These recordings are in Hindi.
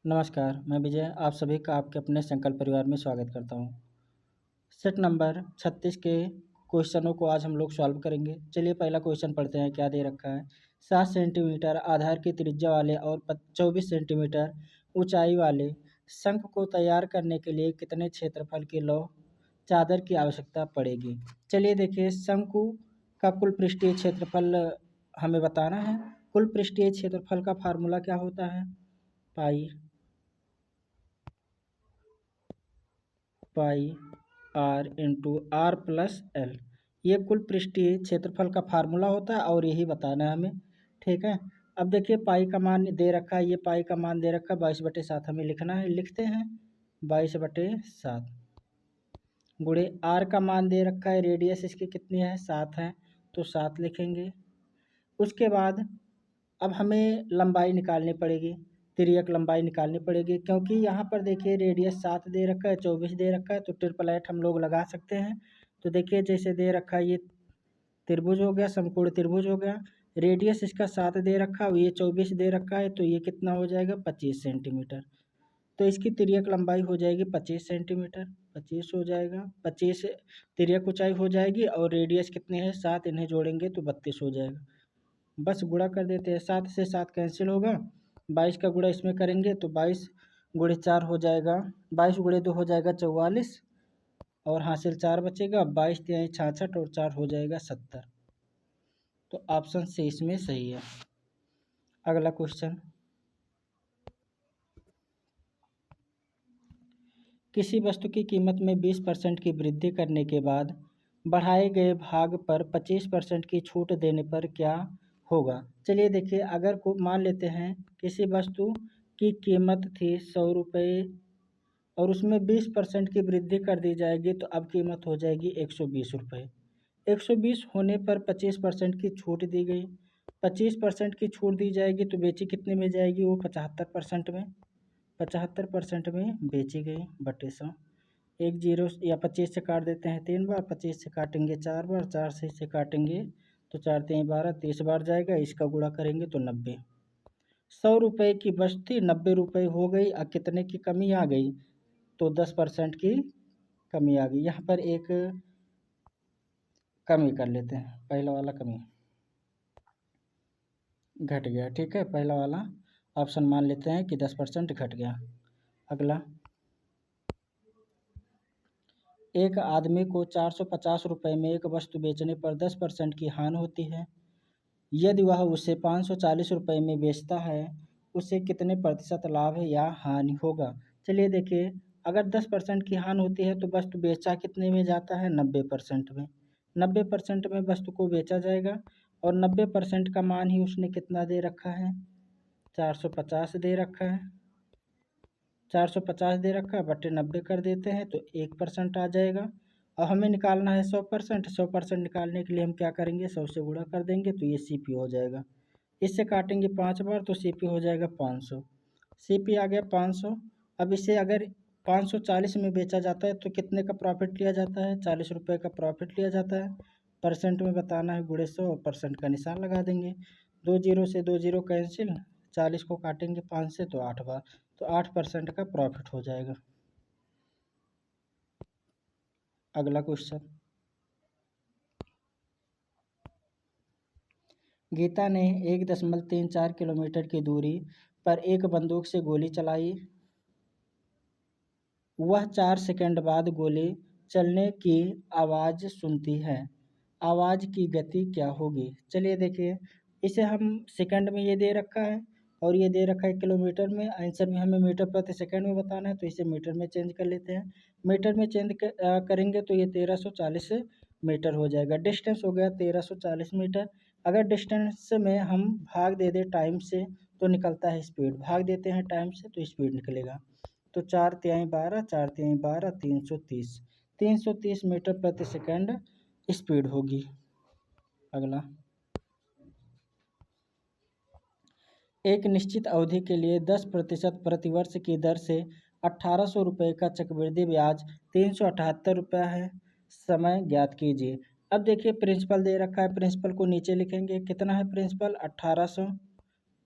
नमस्कार, मैं विजय आप सभी का आपके अपने संकल्प परिवार में स्वागत करता हूँ। सेट नंबर 36 के क्वेश्चनों को आज हम लोग सॉल्व करेंगे। चलिए पहला क्वेश्चन पढ़ते हैं, क्या दे रखा है। 7 सेंटीमीटर आधार की त्रिज्या वाले और 24 सेंटीमीटर ऊंचाई वाले शंख को तैयार करने के लिए कितने क्षेत्रफल की लौह चादर की आवश्यकता पड़ेगी। चलिए देखिए, शंकु का कुल पृष्ठीय क्षेत्रफल हमें बताना है। कुल पृष्ठीय क्षेत्रफल का फार्मूला क्या होता है, pi r into r plus l. ये कुल पृष्ठीय क्षेत्रफल का फार्मूला होता है और यही बताना है हमें। ठीक है, अब देखिए पाई का मान दे रखा है, ये पाई का मान दे रखा है 22/7 हमें लिखना है। लिखते हैं 22/7 गुणे आर का मान दे रखा है, रेडियस इसकी कितनी है 7 है तो 7 लिखेंगे। उसके बाद अब हमें लंबाई निकालनी पड़ेगी, तिर्यक लंबाई निकालनी पड़ेगी, क्योंकि यहाँ पर देखिए रेडियस 7 दे रखा है, 24 दे रखा है, तो ट्रिपल एट हम लोग लगा सकते हैं। तो देखिए जैसे दे रखा है, ये त्रिभुज हो गया, समकोण त्रिभुज हो गया। रेडियस इसका 7 दे रखा है, ये 24 दे रखा है, तो ये कितना हो जाएगा 25 सेंटीमीटर। तो इसकी तिर्यक लंबाई हो जाएगी 25 सेंटीमीटर, 25 हो जाएगा। 25 तिर्यक ऊंचाई हो जाएगी और रेडियस कितनी है 7, इन्हें जोड़ेंगे तो 32 हो जाएगा। बस गुणा कर देते हैं, 7 से 7 कैंसिल होगा, 22 का गुणा इसमें करेंगे तो 22 गुणे 4 हो जाएगा, 22 गुणे 2 हो जाएगा 44 और हासिल 4 बचेगा, 22 तिहाई 66 और 4 हो जाएगा 70। तो ऑप्शन सी इसमें सही है। अगला क्वेश्चन, किसी वस्तु की कीमत में 20% की वृद्धि करने के बाद बढ़ाए गए भाग पर 25% की छूट देने पर क्या होगा। चलिए देखिए, अगर को मान लेते हैं किसी वस्तु की कीमत थी 100 रुपये और उसमें 20% की वृद्धि कर दी जाएगी तो अब कीमत हो जाएगी 120 रुपये। 120 होने पर 25% की छूट दी गई, 25% की छूट दी जाएगी तो बेची कितने में जाएगी, वो 75% में, 75% में बेची गई बटे 100। एक जीरो या 25 से काट देते हैं 3 बार, 25 से काटेंगे 4 बार, 4 से इसे काटेंगे तो 4 3 12, 30 बार जाएगा। इसका गुणा करेंगे तो 90। 100 रुपये की वस्तु थी, 90 रुपये हो गई। अब कितने की कमी आ गई, तो 10% की कमी आ गई। यहाँ पर एक कमी कर लेते हैं, पहला वाला कमी घट गया। ठीक है, पहला वाला ऑप्शन मान लेते हैं कि 10% घट गया। अगला, एक आदमी को 450 रुपये में एक वस्तु बेचने पर 10% की हानि होती है। यदि वह उसे 540 रुपये में बेचता है, उसे कितने प्रतिशत लाभ या हानि होगा। चलिए देखिए, अगर 10% की हानि होती है तो वस्तु बेचा कितने में जाता है 90% में, 90% में वस्तु को बेचा जाएगा और 90% का मान ही उसने कितना दे रखा है 450 दे रखा है, 450 दे रखा है बटे 90 कर देते हैं तो 1% आ जाएगा। और हमें निकालना है 100%, 100% निकालने के लिए हम क्या करेंगे 100 से गुणा कर देंगे तो ये CP हो जाएगा। इससे काटेंगे 5 बार तो CP हो जाएगा 500, CP आ गया 500। अब इसे अगर 540 में बेचा जाता है तो कितने का प्रॉफिट लिया जाता है, 40 रुपये का प्रॉफिट लिया जाता है। परसेंट में बताना है, गुणे 100 परसेंट का निशान लगा देंगे। 2 जीरो से 2 जीरो कैंसिल, 40 को काटेंगे 5 से तो 8 बार, तो 8% का प्रॉफिट हो जाएगा। अगला क्वेश्चन, गीता ने 1.34 किलोमीटर की दूरी पर एक बंदूक से गोली चलाई। वह 4 सेकंड बाद गोली चलने की आवाज़ सुनती है। आवाज़ की गति क्या होगी। चलिए देखिए, इसे हम सेकंड में ये दे रखा है और ये दे रखा है किलोमीटर में। आंसर में हमें मीटर प्रति सेकंड में बताना है तो इसे मीटर में चेंज कर लेते हैं। मीटर में चेंज करेंगे तो ये 1340 मीटर हो जाएगा। डिस्टेंस हो गया 1340 मीटर। अगर डिस्टेंस में हम भाग दे दें टाइम से तो निकलता है स्पीड, भाग देते हैं टाइम से तो स्पीड निकलेगा। तो 4 तिहाई 12, 4 तिहाई 12, 330, 330 मीटर प्रति सेकंड स्पीड होगी। अगला, एक निश्चित अवधि के लिए 10% प्रतिवर्ष की दर से 1800 रुपये का चक्रवृद्धि ब्याज 378 रुपया है। समय ज्ञात कीजिए। अब देखिए प्रिंसिपल दे रखा है, प्रिंसिपल को नीचे लिखेंगे, कितना है प्रिंसिपल 1800,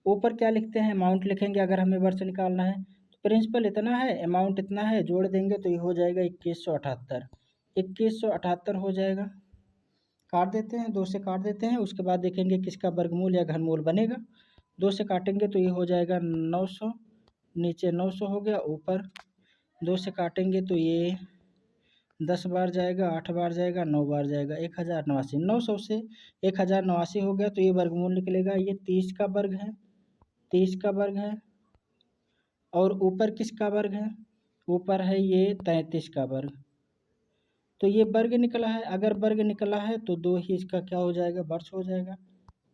ऊपर क्या लिखते हैं अमाउंट लिखेंगे। अगर हमें वर्ष निकालना है प्रिंसिपल इतना है, अमाउंट इतना है, जोड़ देंगे तो ये हो जाएगा 2178। 2178 हो जाएगा। काट देते हैं, 2 से काट देते हैं, उसके बाद देखेंगे किसका वर्गमूल या घनमूल बनेगा। 2 से काटेंगे तो ये हो जाएगा 900, नीचे 900 हो गया, ऊपर 2 से काटेंगे तो ये 10 बार जाएगा, 8 बार जाएगा, 9 बार जाएगा, 1089। 900 से 1089 हो गया तो ये वर्गमूल निकलेगा, ये 30 का वर्ग है, 30 का वर्ग है। और ऊपर किसका वर्ग है? ऊपर है ये 33 का वर्ग। तो ये वर्ग निकला है, अगर वर्ग निकला है तो 2 ही इसका क्या हो जाएगा, वर्ष हो जाएगा।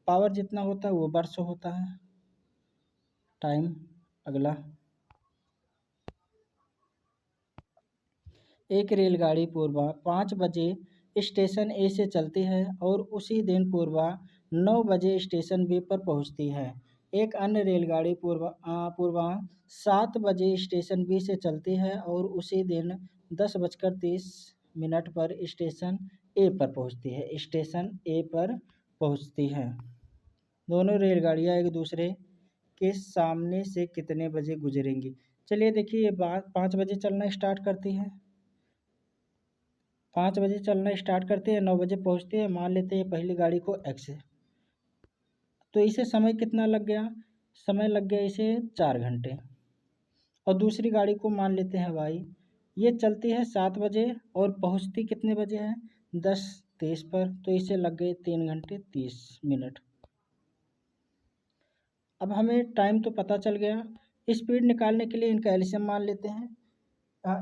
पावर जितना होता है वो वर्ष होता है। टाइम अगला। एक रेलगाड़ी पूर्व 5 बजे स्टेशन ए से चलती है और उसी दिन पूर्व 9 बजे स्टेशन बी पर पहुंचती है। एक अन्य रेलगाड़ी पूर्व 7 बजे स्टेशन बी से चलती है और उसी दिन 10:30 पर स्टेशन ए पर पहुंचती है। स्टेशन ए पर पहुंचती है। दोनों रेलगाड़ियां एक दूसरे के सामने से कितने बजे गुजरेंगी? चलिए देखिए, ये बात 5 बजे चलना स्टार्ट करती है। 5 बजे चलना स्टार्ट करते हैं, 9 बजे पहुँचते हैं। मान लेते हैं पहली गाड़ी को एक्स है, तो इसे समय कितना लग गया? समय लग गया इसे 4 घंटे। और दूसरी गाड़ी को मान लेते हैं वाई, ये चलती है 7 बजे और पहुँचती कितने बजे है? 10:30 पर, तो इसे लग गए 3 घंटे 30 मिनट। अब हमें टाइम तो पता चल गया, स्पीड निकालने के लिए इनका एलसीएम मान लेते हैं।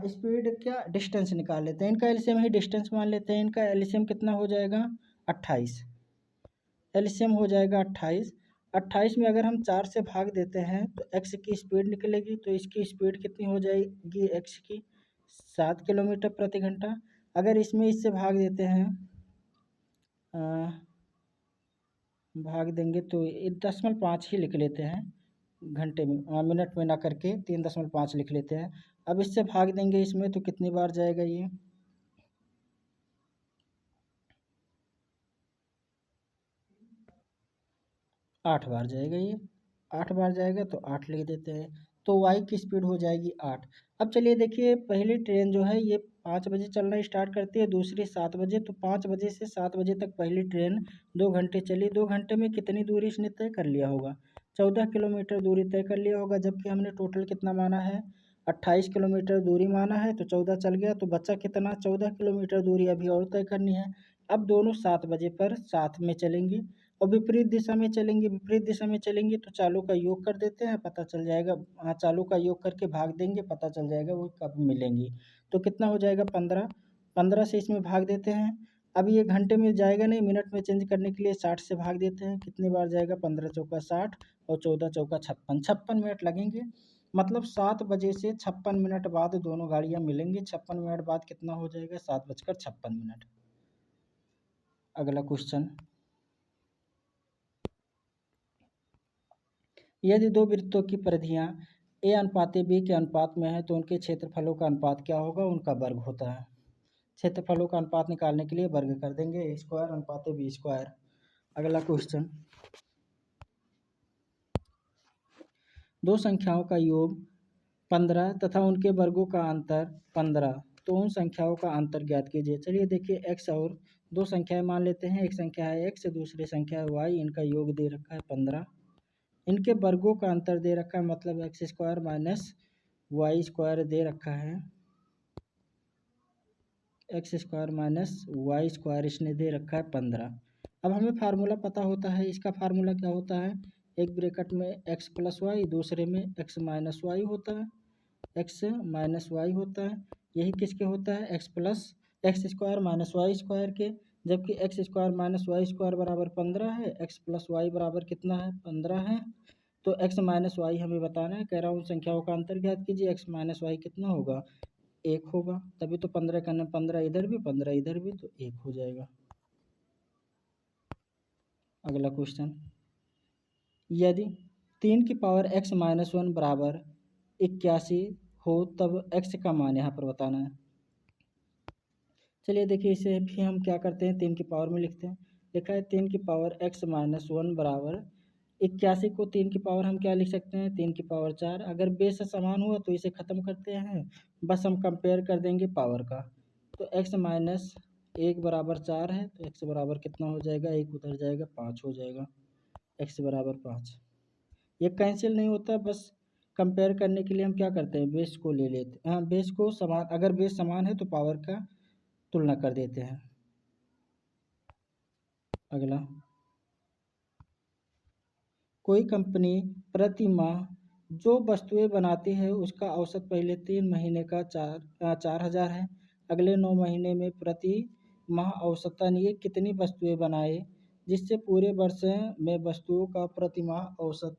स्पीड क्या, डिस्टेंस निकाल लेते हैं, इनका एलसीएम ही डिस्टेंस मान लेते हैं। इनका एलसीएम कितना हो जाएगा? 28। एलसीएम हो जाएगा 28। 28 में अगर हम 4 से भाग देते हैं तो एक्स की स्पीड निकलेगी, तो इसकी स्पीड कितनी हो जाएगी एक्स की? 7 किलोमीटर प्रति घंटा। अगर इसमें इससे भाग देते हैं, भाग देंगे तो 1.5 ही लिख लेते हैं, घंटे में मिनट में ना करके 3.5 लिख लेते हैं। अब इससे भाग देंगे इसमें तो कितनी बार जाएगा ये? 8 बार जाएगा ये। 8 बार जाएगा तो 8 लिख देते हैं, तो वाई की स्पीड हो जाएगी 8। अब चलिए देखिए, पहली ट्रेन जो है ये 5 बजे चलना स्टार्ट करती है, दूसरी 7 बजे। तो 5 बजे से 7 बजे तक पहली ट्रेन 2 घंटे चली। 2 घंटे में कितनी दूरी इसने तय कर लिया होगा? 14 किलोमीटर दूरी तय कर लिया होगा, जबकि हमने टोटल कितना माना है? 28 किलोमीटर दूरी माना है, तो 14 चल गया तो बचा कितना? 14 किलोमीटर दूरी अभी और तय करनी है। अब दोनों 7 बजे पर साथ में चलेंगे और विपरीत दिशा में चलेंगे। विपरीत दिशा में चलेंगे तो चालों का योग कर देते हैं, पता चल जाएगा। हाँ, चालों का योग करके भाग देंगे, पता चल जाएगा वो कब मिलेंगी। तो कितना हो जाएगा? 15। 15 से इसमें भाग देते हैं। अब ये घंटे में जाएगा नहीं, मिनट में चेंज करने के लिए 60 से भाग देते हैं। कितनी बार जाएगा? 15 चौका 60 और 14 चौका 56। 56 मिनट लगेंगे। मतलब 7 बजे से 56 मिनट बाद दोनों गाड़ियाँ मिलेंगी। 56 मिनट बाद कितना हो जाएगा? 7:56। अगला क्वेश्चन। यदि दो वृत्तों की परिधियाँ ए अनुपात बी के अनुपात में है तो उनके क्षेत्रफलों का अनुपात क्या होगा? उनका वर्ग होता है। क्षेत्रफलों का अनुपात निकालने के लिए वर्ग कर देंगे, ए स्क्वायर अनुपात बी स्क्वायर। अगला क्वेश्चन। दो संख्याओं का योग 15 तथा उनके वर्गों का अंतर 15, तो उन संख्याओं का अंतर ज्ञात कीजिए। चलिए देखिए, एक्स और दो संख्याएं मान लेते हैं। एक संख्या है एक्स, दूसरी संख्या है वाई। इनका योग दे रखा है 15। इनके वर्गों का अंतर दे रखा है, मतलब x square minus y square दे रखा है। X square minus y square इसने दे रखा है 15। अब हमें फार्मूला पता होता है, इसका फार्मूला क्या होता है? एक ब्रैकेट में एक्स प्लस वाई, दूसरे में एक्स माइनस वाई होता है। एक्स माइनस वाई होता है, यही किसके होता है? X plus x square minus y square के। जबकि x square minus y square बराबर 15 है, एक्स प्लस वाई बराबर कितना है? 15 है। तो एक्स माइनस वाई हमें बताना है, कह रहा हूँ संख्याओं का अंतर ज्ञात कीजिए। एक्स माइनस वाई कितना होगा? 1 होगा, तभी तो 15 करना, 15 इधर भी 15 इधर भी, तो 1 हो जाएगा। अगला क्वेश्चन। यदि 3 की पावर x माइनस 1 बराबर 81 हो तब x का मान यहाँ पर बताना है। चलिए देखिए, इसे भी हम क्या करते हैं, 3 की पावर में लिखते हैं। लिखा है 3 की पावर x माइनस 1 बराबर 81 को 3 की पावर हम क्या लिख सकते हैं, 3 की पावर 4। अगर बेस समान हुआ तो इसे ख़त्म करते हैं, बस हम कंपेयर कर देंगे पावर का। तो x माइनस 1 बराबर 4 है, तो x बराबर कितना हो जाएगा, 1 उधर जाएगा 5 हो जाएगा, x बराबर 5। ये कैंसिल नहीं होता, बस कंपेयर करने के लिए हम क्या करते हैं, बेस को ले लेते हैं। हाँ, बेस को समान, अगर बेस समान है तो पावर का तुलना कर देते हैं। अगला, कोई कंपनी प्रति माह जो वस्तुएं बनाती है उसका औसत पहले 3 महीने का 4,000 है। अगले 9 महीने में प्रति माह औसतन ये कितनी वस्तुएं बनाए जिससे पूरे वर्ष में वस्तुओं का प्रति माह औसत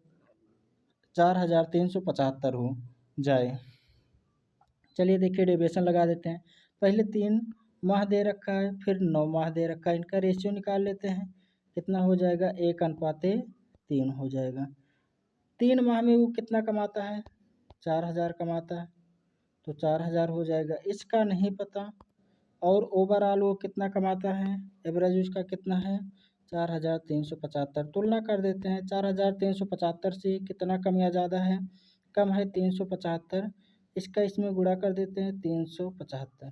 4,375 हो जाए। चलिए देखिए, डेविएशन लगा देते हैं। पहले 3 माह दे रखा है, फिर 9 माह दे रखा है, इनका रेशियो निकाल लेते हैं। कितना हो जाएगा, 1:3 हो जाएगा। 3 माह में वो कितना कमाता है, 4,000 कमाता है, तो 4,000 हो जाएगा। इसका नहीं पता। और ओवरऑल वो कितना कमाता है, एवरेज उसका कितना है, 4,375। तुलना कर देते हैं, 4,375 से कितना कम या ज़्यादा है, कम है 375। इसका इसमें गुणा कर देते हैं, 375।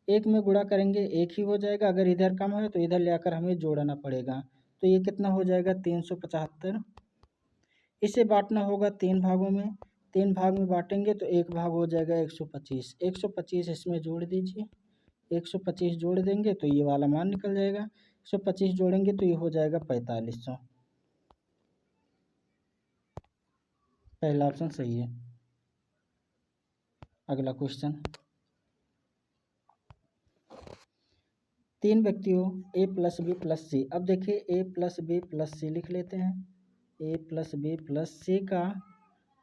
एक में गुणा करेंगे एक ही हो जाएगा, अगर इधर कम है तो इधर ले आकर हमें जोड़ना पड़ेगा। तो ये कितना हो जाएगा, 375। इसे बांटना होगा 3 भागों में। 3 भाग में बांटेंगे तो एक भाग हो जाएगा 125। 125 इसमें जोड़ दीजिए, 125 जोड़ देंगे तो ये वाला मान निकल जाएगा। 125 जोड़ेंगे तो ये हो जाएगा 4500। पहला ऑप्शन सही है। अगला क्वेश्चन, 3 व्यक्तियों ए प्लस बी प्लस सी। अब देखिए, ए प्लस बी प्लस सी लिख लेते हैं। ए प्लस बी प्लस सी का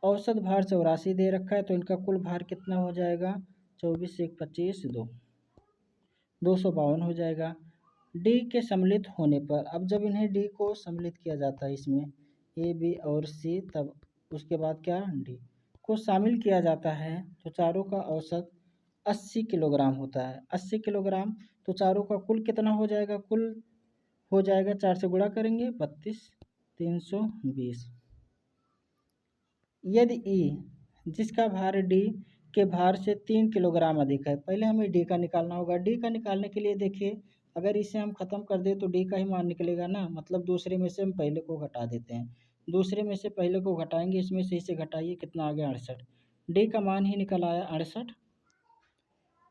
औसत भार 84 दे रखा है, तो इनका कुल भार कितना हो जाएगा, 24 1 25 2, 252 हो जाएगा। डी के सम्मिलित होने पर, अब जब इन्हें डी को सम्मिलित किया जाता है, इसमें ए बी और सी, तब उसके बाद क्या, डी को शामिल किया जाता है, तो चारों का औसत 80 किलोग्राम होता है। 80 किलोग्राम, तो चारों का कुल कितना हो जाएगा, कुल हो जाएगा 4 से गुणा करेंगे 32 320। यदि ई जिसका भार डी के भार से 3 किलोग्राम अधिक है, पहले हमें डी का निकालना होगा। डी का निकालने के लिए देखिए, अगर इसे हम ख़त्म कर दें तो डी का ही मान निकलेगा ना, मतलब दूसरे में से हम पहले को घटा देते हैं। दूसरे में से पहले को घटाएंगे, इसमें से इसे घटाइए, कितना आ गया 68। डी का मान ही निकल आया 68।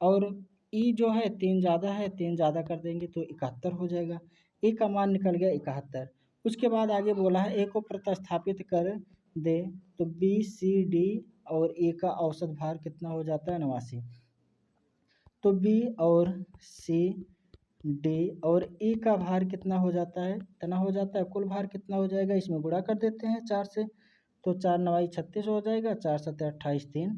और ई जो है 3 ज़्यादा है, 3 ज़्यादा कर देंगे तो 71 हो जाएगा। ए का मान निकल गया 71। उसके बाद आगे बोला है ए को प्रतिस्थापित कर दे तो बी सी डी और ए का औसत भार कितना हो जाता है, 89। तो बी और सी डी और ई का भार कितना हो जाता है, इतना हो जाता है। कुल भार कितना हो जाएगा, इसमें गुणा कर देते हैं 4 से, तो 4 9 36 हो जाएगा, 4 7 28 3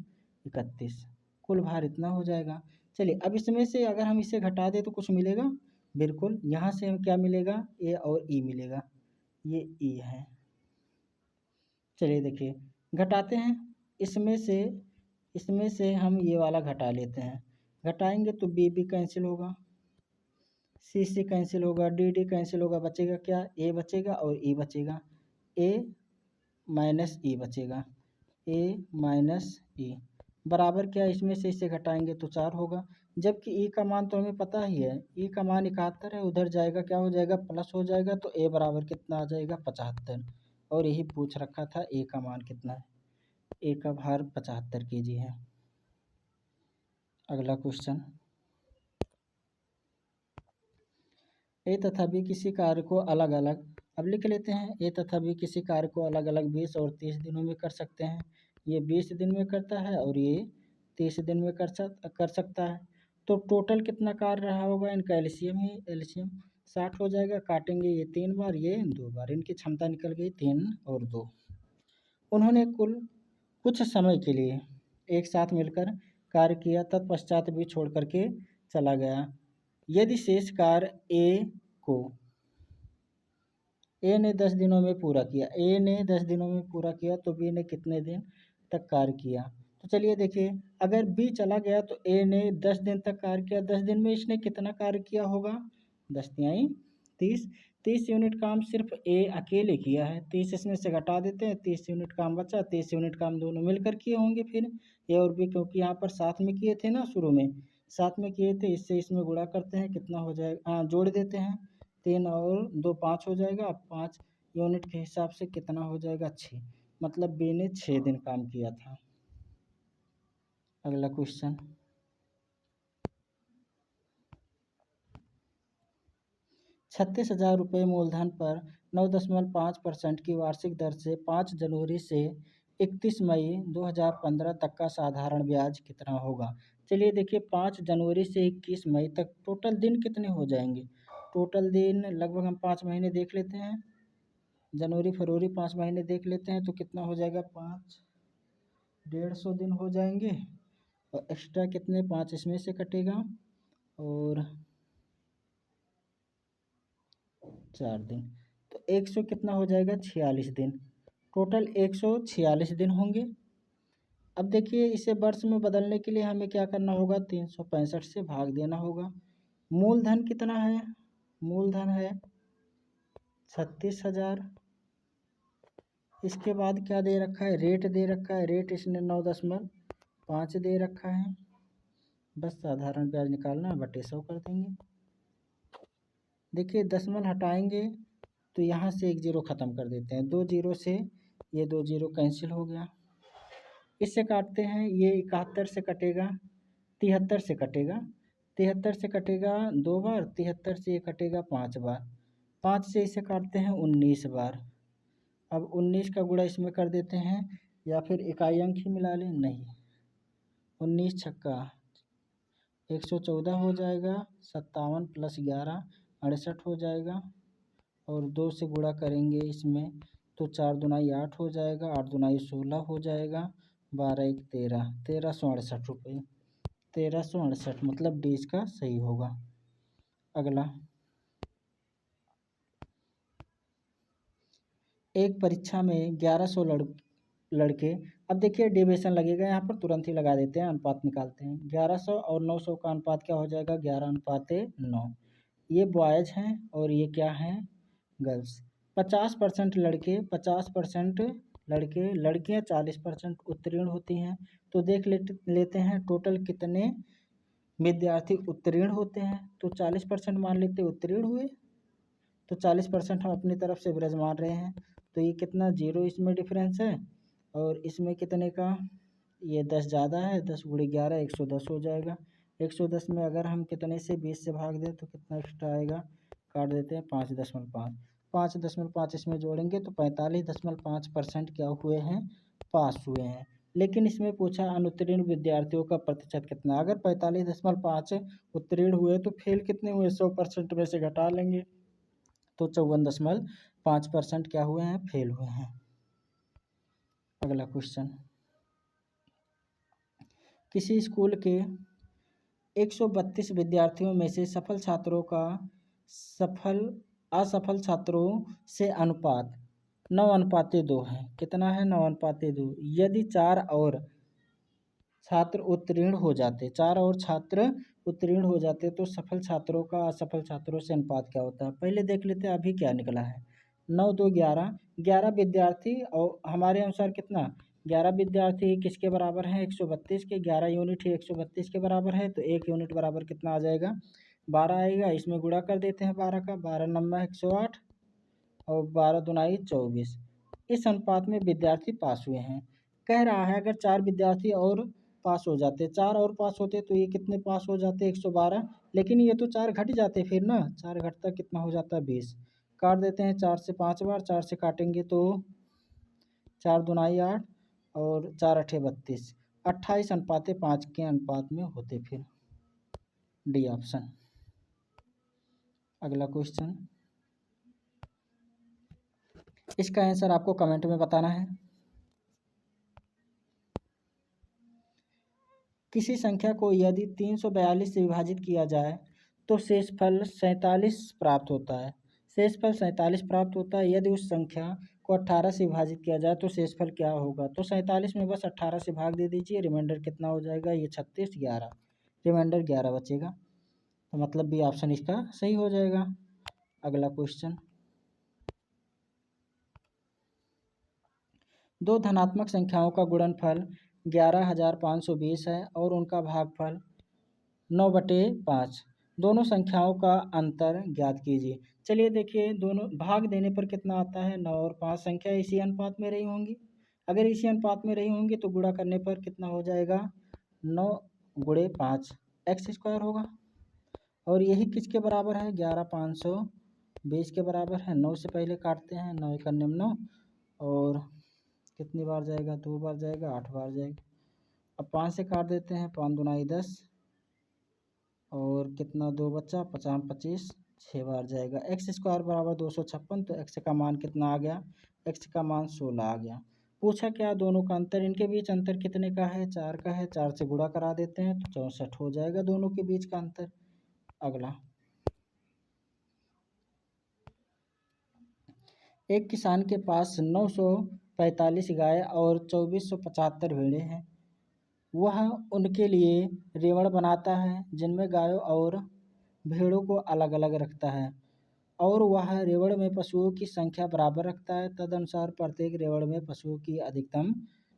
31। कुल भार इतना हो जाएगा। चलिए, अब इसमें से अगर हम इसे घटा दें तो कुछ मिलेगा, बिल्कुल यहाँ से हम क्या मिलेगा, ए और ई मिलेगा, ये ई है। चलिए देखिए, घटाते हैं। इसमें से हम ये वाला घटा लेते हैं। घटाएंगे तो बी बी कैंसिल होगा, सी सी कैंसिल होगा, डी डी कैंसिल होगा, बचेगा क्या, ए बचेगा और ई बचेगा। ए माइनस ई बचेगा, ए माइनस ई बराबर क्या, इसमें से इसे घटाएंगे तो 4 होगा। जबकि ई का मान तो हमें पता ही है, ई का मान 71 है, उधर जाएगा क्या हो जाएगा, प्लस हो जाएगा, तो ए बराबर कितना आ जाएगा, 75। और यही पूछ रखा था, ए का मान कितना है, ए का भार 75 kg है। अगला क्वेश्चन, ए तथा बी किसी कार्य को अलग अलग, अब लिख लेते हैं, ए तथा बी किसी कार्य को अलग अलग 20 और 30 दिनों में कर सकते हैं। ये 20 दिन में करता है और ये 30 दिन में कर सकता है। तो टोटल कितना कार्य रहा होगा, इनका एलसीएम ही, एलसीएम 60 हो जाएगा। काटेंगे ये 3 बार, ये 2 बार, इनकी क्षमता निकल गई 3 और 2। उन्होंने कुल कुछ समय के लिए एक साथ मिलकर कार्य किया, तत्पश्चात भी छोड़ करके चला गया। यदि शेष कार्य को ए ने 10 दिनों में पूरा किया, ए ने 10 दिनों में पूरा किया, तो बी ने कितने दिन तक कार्य किया। तो चलिए देखिए, अगर बी चला गया तो ए ने 10 दिन तक कार्य किया, 10 दिन में इसने कितना कार्य किया होगा, 10 तिहाई 30 30 यूनिट काम सिर्फ ए अकेले किया है, 30 इसमें से घटा देते हैं, 30 यूनिट काम बचा, 30 यूनिट काम दोनों मिलकर किए होंगे फिर ए और बी, क्योंकि यहाँ पर साथ में किए थे ना, शुरू में साथ में किए थे, इससे इसमें गुणा करते हैं, कितना हो जाएगा, हाँ जोड़ देते हैं, 3 और 2 5 हो जाएगा। अब 5 यूनिट के हिसाब से कितना हो जाएगा, 6, मतलब बी ने 6 दिन काम किया था। अगला क्वेश्चन, 36,000 रुपये मूलधन पर 9.5% की वार्षिक दर से 5 जनवरी से 31 मई 2015 तक का साधारण ब्याज कितना होगा। चलिए देखिए, 5 जनवरी से 21 मई तक टोटल दिन कितने हो जाएंगे। टोटल दिन लगभग हम 5 महीने देख लेते हैं, जनवरी फरवरी 5 महीने देख लेते हैं, तो कितना हो जाएगा, 5 150 दिन हो जाएंगे, और एक्स्ट्रा कितने 5 इसमें से कटेगा, और 4 दिन, तो 100 कितना हो जाएगा, 46 दिन, टोटल 146 दिन होंगे। अब देखिए, इसे वर्ष में बदलने के लिए हमें क्या करना होगा, 365 से भाग देना होगा। मूलधन कितना है, मूलधन है 36,000। इसके बाद क्या दे रखा है, रेट दे रखा है, रेट इसने 9.5 दे रखा है। बस साधारण ब्याज निकालना, बटे 100 कर देंगे। देखिए, दशमलव हटाएंगे तो यहाँ से एक जीरो ख़त्म कर देते हैं, 2 जीरो से ये 2 जीरो कैंसिल हो गया। इससे काटते हैं, ये 71 से कटेगा, 73 से कटेगा, 73 से कटेगा 2 बार, 73 से ये कटेगा 5 बार, 5 से इसे काटते हैं 19 बार। अब 19 का गुणा इसमें कर देते हैं, या फिर इकाई अंक ही मिला लें, नहीं, 19 छक्का 114 हो जाएगा, 57 + 11 68 हो जाएगा, और 2 से गुणा करेंगे इसमें तो 4 दूनाई 8 हो जाएगा, 8 दूनाई 16 हो जाएगा, 12 1 13, 1368 रुपये, 1368, मतलब डी इसका सही होगा। अगला, एक परीक्षा में 1100 लड़के, अब देखिए डेविएशन लगेगा यहाँ पर, तुरंत ही लगा देते हैं, अनुपात निकालते हैं। 1100 और 900 का अनुपात क्या हो जाएगा, 11:9। ये बॉयज़ हैं और ये क्या हैं, गर्ल्स। 50% लड़के, 50% लड़के, लड़कियाँ 40% उत्तीर्ण होती हैं। तो देख लेते हैं टोटल कितने विद्यार्थी उत्तीर्ण होते हैं, तो 40% मान लेते उत्तीर्ण हुए, तो 40% हम अपनी तरफ से एवरेज मान रहे हैं। तो ये कितना, 0 इसमें डिफरेंस है, और इसमें कितने का, ये 10 ज़्यादा है, 10 × 11 110 हो जाएगा। 110 में अगर हम कितने से 20 से भाग दें तो कितना एक्स्ट्रा आएगा, काट देते हैं 5.5, 5.5 इसमें जोड़ेंगे तो 45.5% क्या हुए हैं, पास हुए हैं। लेकिन इसमें पूछा अनुत्तीर्ण विद्यार्थियों का प्रतिशत कितना, अगर 45.5 उत्तीर्ण हुए तो फेल कितने हुए, 100% में से घटा लेंगे, तो 54.5% क्या हुए हैं, फेल हुए हैं। अगला क्वेश्चन, किसी स्कूल के 132 विद्यार्थियों में से सफल छात्रों का असफल छात्रों से अनुपात 9:2 है। कितना है, 9:2। यदि 4 और छात्र उत्तीर्ण हो जाते, 4 और छात्र उत्तीर्ण हो जाते तो सफल छात्रों का असफल छात्रों से अनुपात क्या होता है। पहले देख लेते हैं अभी क्या निकला है, 9 2 11, 11 विद्यार्थी, और हमारे अनुसार कितना, 11 विद्यार्थी किसके बराबर हैं, 132 के, 11 यूनिट ही 132 के बराबर है, तो 1 यूनिट बराबर कितना आ जाएगा, 12 आएगा। इसमें गुणा कर देते हैं 12 का, 12 9 108, और 12 दूनाई 24। इस अनुपात में विद्यार्थी पास हुए हैं। कह रहा है अगर 4 विद्यार्थी और पास हो जाते, 4 और पास होते तो ये कितने पास हो जाते, 112, लेकिन ये तो 4 घट जाते फिर ना, 4 घटता कितना हो जाता है, 20। काट देते हैं 4 से 5 बार, 4 से काटेंगे तो 4 दूनाई 8, और 4 8 32, 28:5 के अनुपात में होते फिर, डी ऑप्शन। अगला क्वेश्चन, इसका आंसर आपको कमेंट में बताना है। किसी संख्या को यदि 342 से विभाजित किया जाए तो शेषफल 47 प्राप्त होता है। शेषफल 47 प्राप्त होता है। यदि उस संख्या को 18 से विभाजित किया जाए तो शेषफल क्या होगा, तो 47 में बस 18 से भाग दे दीजिए, रिमाइंडर कितना हो जाएगा, ये 36 11, रिमाइंडर 11 बचेगा, तो मतलब बी ऑप्शन इसका सही हो जाएगा। अगला क्वेश्चन, दो धनात्मक संख्याओं का गुणनफल 11,520 है और उनका भागफल 9/5। दोनों संख्याओं का अंतर ज्ञात कीजिए। चलिए देखिए, दोनों भाग देने पर कितना आता है, 9 और 5 संख्या इसी अनुपात में रही होंगी। अगर इसी अनुपात में रही होंगी तो गुणा करने पर कितना हो जाएगा, 9 गुणे 5 एक्स स्क्वायर होगा। और यही किसके बराबर है, 11,520 के बराबर है। 9 से पहले काटते हैं, 9 एक 9 और कितनी बार जाएगा, 2 बार जाएगा, 8 बार जाएगा। अब 5 से काट देते हैं, 5 दूना 10 और कितना 2 बच्चा, 50 25 6 बार जाएगा। एक्स स्क्वायर बराबर 256, तो एक्स का मान कितना आ गया, एक्स का मान 16 आ गया। पूछा क्या, दोनों का अंतर, इनके बीच अंतर कितने का है, 4 का है। 4 से गुणा करा देते हैं तो 64 हो जाएगा दोनों के बीच का अंतर। अगला, एक किसान के पास 945 गाय और 2475 भेड़ें हैं। वह उनके लिए रेवड़ बनाता है जिनमें गायों और भेड़ों को अलग अलग रखता है और वह रेवड़ में पशुओं की संख्या बराबर रखता है। तदनुसार प्रत्येक रेवड़ में पशुओं की अधिकतम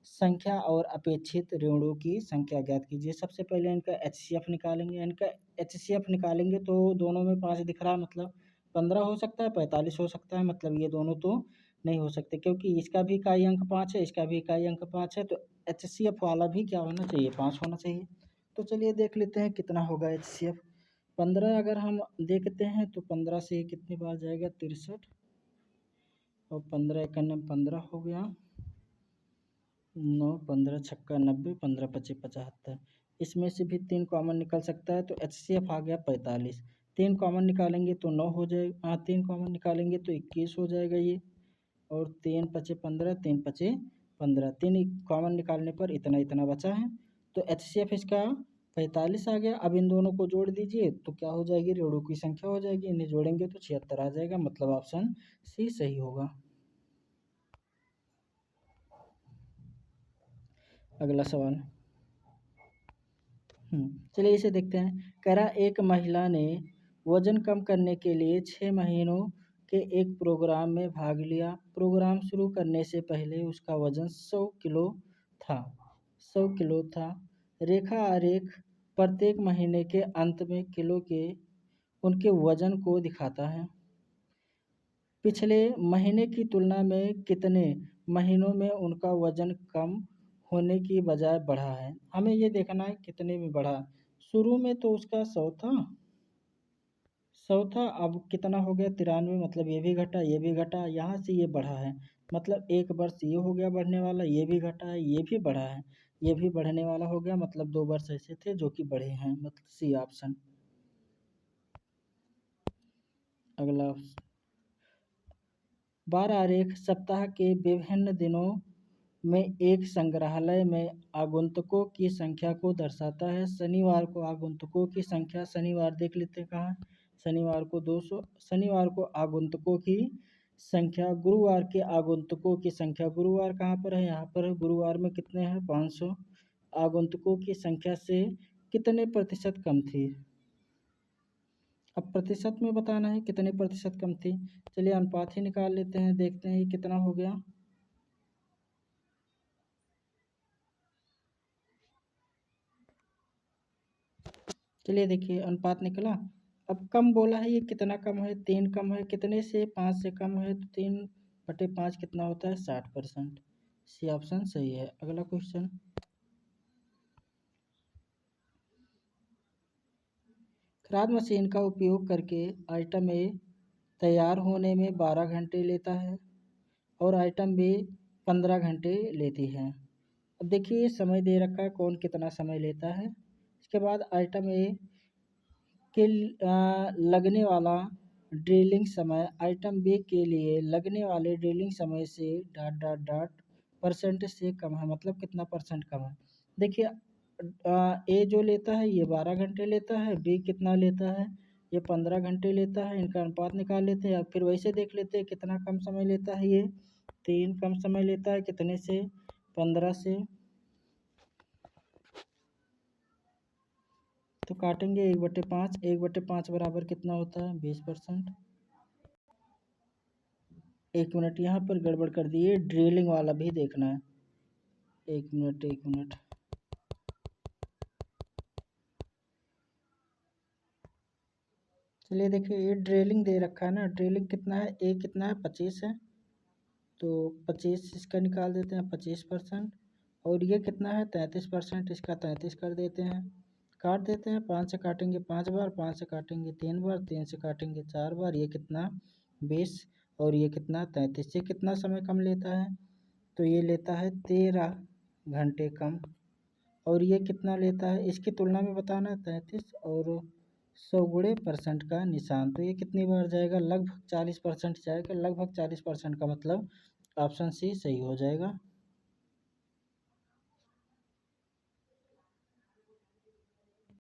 संख्या और अपेक्षित रेवड़ों की संख्या ज्ञात कीजिए। सबसे पहले इनका HCF निकालेंगे। इनका HCF निकालेंगे तो दोनों में 5 दिख रहा है, मतलब 15 हो सकता है, 45 हो सकता है, मतलब ये दोनों तो नहीं हो सकते क्योंकि इसका भी इकाई अंक 5 है, इसका भी इकाई अंक 5 है, तो HCF वाला भी क्या होना चाहिए, 5 होना चाहिए। तो चलिए देख लेते हैं कितना होगा HCF। 15 अगर हम देखते हैं तो 15 से कितनी बार जाएगा, 63 और 15 इक्यानवे 15 हो गया, 9 15 छक्का 90, 15 25 75। इसमें से भी 3 कॉमन निकल सकता है तो HCF आ गया 45। 3 कॉमन निकालेंगे तो 9 हो जाएगा, 3 कॉमन निकालेंगे तो 21 हो जाएगा ये। और 3 पचे 15, 3 पचे 15, 3 कॉमन निकालने पर इतना इतना बचा है। तो HCF इसका 45 आ गया। अब इन दोनों को जोड़ दीजिए तो क्या हो जाएगी, रेवड़ों की संख्या हो जाएगी। इन्हें जोड़ेंगे तो 76 आ जाएगा, मतलब ऑप्शन सी सही होगा। अगला सवाल, चलिए इसे देखते हैं। कह रहा, एक महिला ने वजन कम करने के लिए 6 महीनों के एक प्रोग्राम में भाग लिया। प्रोग्राम शुरू करने से पहले उसका वजन 100 किलो था। 100 किलो था। रेखा आरेख प्रत्येक महीने के अंत में किलो के उनके वजन को दिखाता है। पिछले महीने की तुलना में कितने महीनों में उनका वजन कम होने की बजाय बढ़ा है। हमें ये देखना है कितने में बढ़ा। शुरू में तो उसका 100 था, 100 था, अब कितना हो गया 93, मतलब ये भी घटा, ये भी घटा, यहाँ से ये बढ़ा है, मतलब एक वर्ष ये हो गया बढ़ने वाला, ये भी घटा है, ये भी बढ़ा है, ये भी बढ़ने वाला हो गया, मतलब 2 वर्ष ऐसे थे जो कि बढ़े हैं, मतलब सी ऑप्शन। अगला, बार आरेख सप्ताह के विभिन्न दिनों में एक संग्रहालय में आगंतुकों की संख्या को दर्शाता है। शनिवार को आगंतुकों की संख्या, शनिवार देख लेते हैं कहाँ, शनिवार को 200। शनिवार को आगंतुकों की संख्या, गुरुवार के आगंतुकों की संख्या, गुरुवार कहाँ पर है, यहाँ पर है, गुरुवार में कितने हैं, 500। आगंतुकों की संख्या से कितने प्रतिशत कम थी। अब प्रतिशत में बताना है कितने प्रतिशत कम थी। चलिए अनुपात ही निकाल लेते हैं, देखते हैं ये कितना हो गया। चलिए देखिए अनुपात निकला। अब कम बोला है, ये कितना कम है, 3 कम है, कितने से, 5 से कम है, तो 3/5 कितना होता है, 60%। सी ऑप्शन सही है। अगला क्वेश्चन, खराद मशीन का उपयोग करके आइटम ए तैयार होने में 12 घंटे लेता है और आइटम बी 15 घंटे लेती है। अब देखिए समय दे रखा है, कौन कितना समय लेता है। इसके बाद आइटम ए के लगने वाला ड्रिलिंग समय आइटम बी के लिए लगने वाले ड्रिलिंग समय से डॉट डॉट डॉट परसेंट से कम है, मतलब कितना परसेंट कम है। देखिए ए जो लेता है ये 12 घंटे लेता है, बी कितना लेता है, ये 15 घंटे लेता है। इनका अनुपात निकाल लेते हैं, फिर वैसे देख लेते हैं कितना कम समय लेता है। ये 3 कम समय लेता है, कितने से, 15 से। तो काटेंगे 1/5, 1/5 बराबर कितना होता है, 20%। एक मिनट, यहाँ पर गड़बड़ कर दी, ये ड्रिलिंग वाला भी देखना है। एक मिनट। चलिए देखिए, ये ड्रिलिंग दे रखा है ना, ड्रिलिंग कितना है, ए कितना है 25 है, तो 25 इसका निकाल देते हैं 25%। और ये कितना है 33%, इसका 33 कर देते हैं। काट देते हैं, 5 से काटेंगे 5 बार, 5 से काटेंगे 3 बार, 3 से काटेंगे 4 बार, ये कितना 20, और ये कितना 33। से कितना समय कम लेता है, तो ये लेता है 13 घंटे कम। और ये कितना लेता है, इसकी तुलना में बताना है 33 और 100 % का निशान, तो ये कितनी बार जाएगा, लगभग 40% जाएगा। लगभग 40% का मतलब ऑप्शन सी सही हो जाएगा।